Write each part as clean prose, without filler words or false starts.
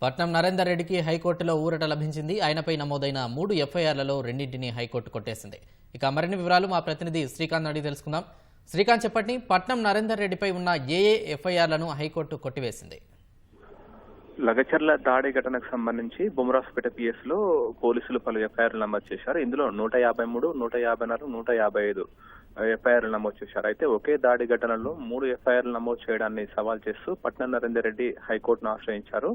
పట్నం నరేందర్ రెడ్డికి హైకోర్టులో ఊరట లభించింది. ఆయనపై నమోదైన 3 ఎఫ్ఐఆర్లలో రెండింటిని హైకోర్టు కొట్టేసింది. ఇక మరిన్ని వివరాలు మా ప్రతినిధి శ్రీకాంత్ అడిగి తెలుసుకుందాం. శ్రీకాంత్, చెప్పండి, పట్నం నరేందర్ రెడ్డిపై ఉన్న ఏ ఎఫ్ఐఆర్లను హైకోర్టు కొట్టివేసింది? లగచర్ల దాడి ఘటనకు సంబంధించి బొమ్మరాజుపేట పిఎస్ లో పోలీసులు పలు ఎఫ్ఐఆర్లు నమోదు చేశారు. ఇందులో 153, 154, 155 ఎఫ్ఐఆర్లు నమోదు చేశారు. అయితే ఒకే దాడి ఘటనలో 3 ఎఫ్ఐఆర్లు నమోదు చేయడాన్ని సవాల్ చేస్తూ పట్నం నరేందర్ రెడ్డి హైకోర్టును ఆశ్రయించారు.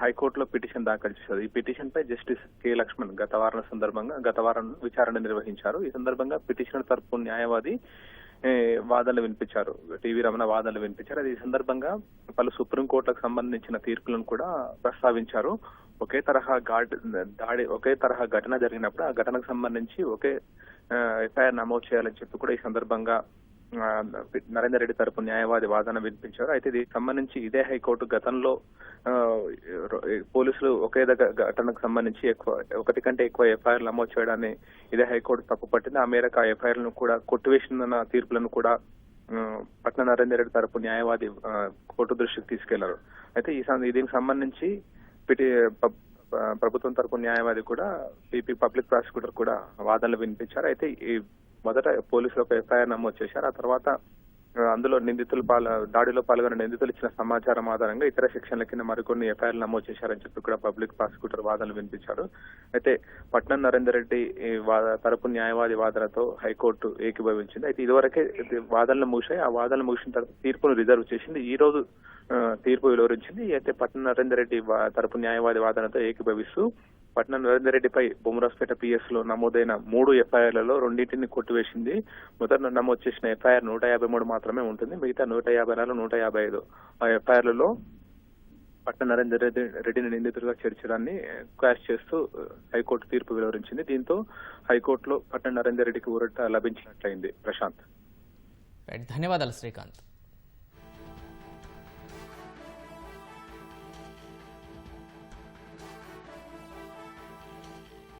హైకోర్టులో పిటిషన్ దాఖలు చేశారు. ఈ పిటిషన్ పై జస్టిస్ కె లక్ష్మణ్ గత వారం విచారణ నిర్వహించారు. ఈ సందర్భంగా పిటిషన్ తరపు న్యాయవాది వాదనలు వినిపించారు. టీవీ రమణ వాదనలు వినిపించారు. ఈ సందర్భంగా పలు సుప్రీంకోర్టులకు సంబంధించిన తీర్పులను కూడా ప్రస్తావించారు. ఒకే తరహా ఘటన జరిగినప్పుడు ఆ ఘటనకు సంబంధించి ఒకే ఎఫ్ఐఆర్ నమోదు చేయాలని చెప్పి కూడా ఈ సందర్భంగా నరేందర్ రెడ్డి తరపు న్యాయవాది వాదన వినిపించారు. అయితే దీనికి సంబంధించి ఇదే హైకోర్టు గతంలో పోలీసులు ఒకే ఘటనకు సంబంధించి ఒకటి కంటే ఎక్కువ ఎఫ్ఐఆర్ నమోదు చేయడాన్ని ఇదే హైకోర్టు తప్పుపట్టింది. ఆ మేరకు ఆ ఎఫ్ఐఆర్లను కూడా కొట్టివేసిన తీర్పులను కూడా పట్నం నరేందర్ రెడ్డి తరపు న్యాయవాది కోర్టు దృష్టికి తీసుకెళ్లారు. అయితే దీనికి సంబంధించి ప్రభుత్వం తరపు న్యాయవాది కూడా పబ్లిక్ ప్రాసిక్యూటర్ కూడా వాదనలు వినిపించారు. అయితే ఈ మొదట పోలీసులు ఒక ఎఫ్ఐఆర్ నమోదు చేశారు. ఆ తర్వాత అందులో దాడిలో పాల్గొన్న నిందితులు ఇచ్చిన సమాచారం ఆధారంగా ఇతర సెక్షన్ల కింద మరికొన్ని ఎఫ్ఐఆర్లు నమోదు చేశారని చెప్పి కూడా పబ్లిక్ ప్రాసిక్యూటర్ వాదనలు వినిపించారు. అయితే పట్నం నరేందర్ రెడ్డి తరపు న్యాయవాది వాదనతో హైకోర్టు ఏకీభవించింది. అయితే ఇదివరకే వాదనలు ముగిశాయి. ఆ వాదనలు ముగిసిన తర్వాత తీర్పును రిజర్వ్ చేసింది. ఈ రోజు తీర్పు వెలువరించింది. అయితే పట్నం నరేందర్ రెడ్డి తరపు న్యాయవాది వాదనతో ఏకీభవిస్తూ పట్నం నరేందర్ రెడ్డిపై బొమ్మరాజుపేట పిఎస్ లో నమోదైన 3 ఎఫ్ఐఆర్లలో రెండింటిని కొట్టివేసింది. మొదట నమోదు చేసిన ఎఫ్ఐఆర్ 153 మాత్రమే ఉంటుంది. మిగతా 154, 155 ఆ ఎఫ్ఐఆర్లలో పట్నం నరేందర్ రెడ్డిని నిందితులుగా చేర్చడాన్ని క్వాష్ చేస్తూ హైకోర్టు తీర్పు వెలువరించింది. దీంతో హైకోర్టులో పట్నం నరేందర్ రెడ్డికి ఊరట లభించినట్లయింది. ప్రశాంత్, ధన్యవాదాలు శ్రీకాంత్.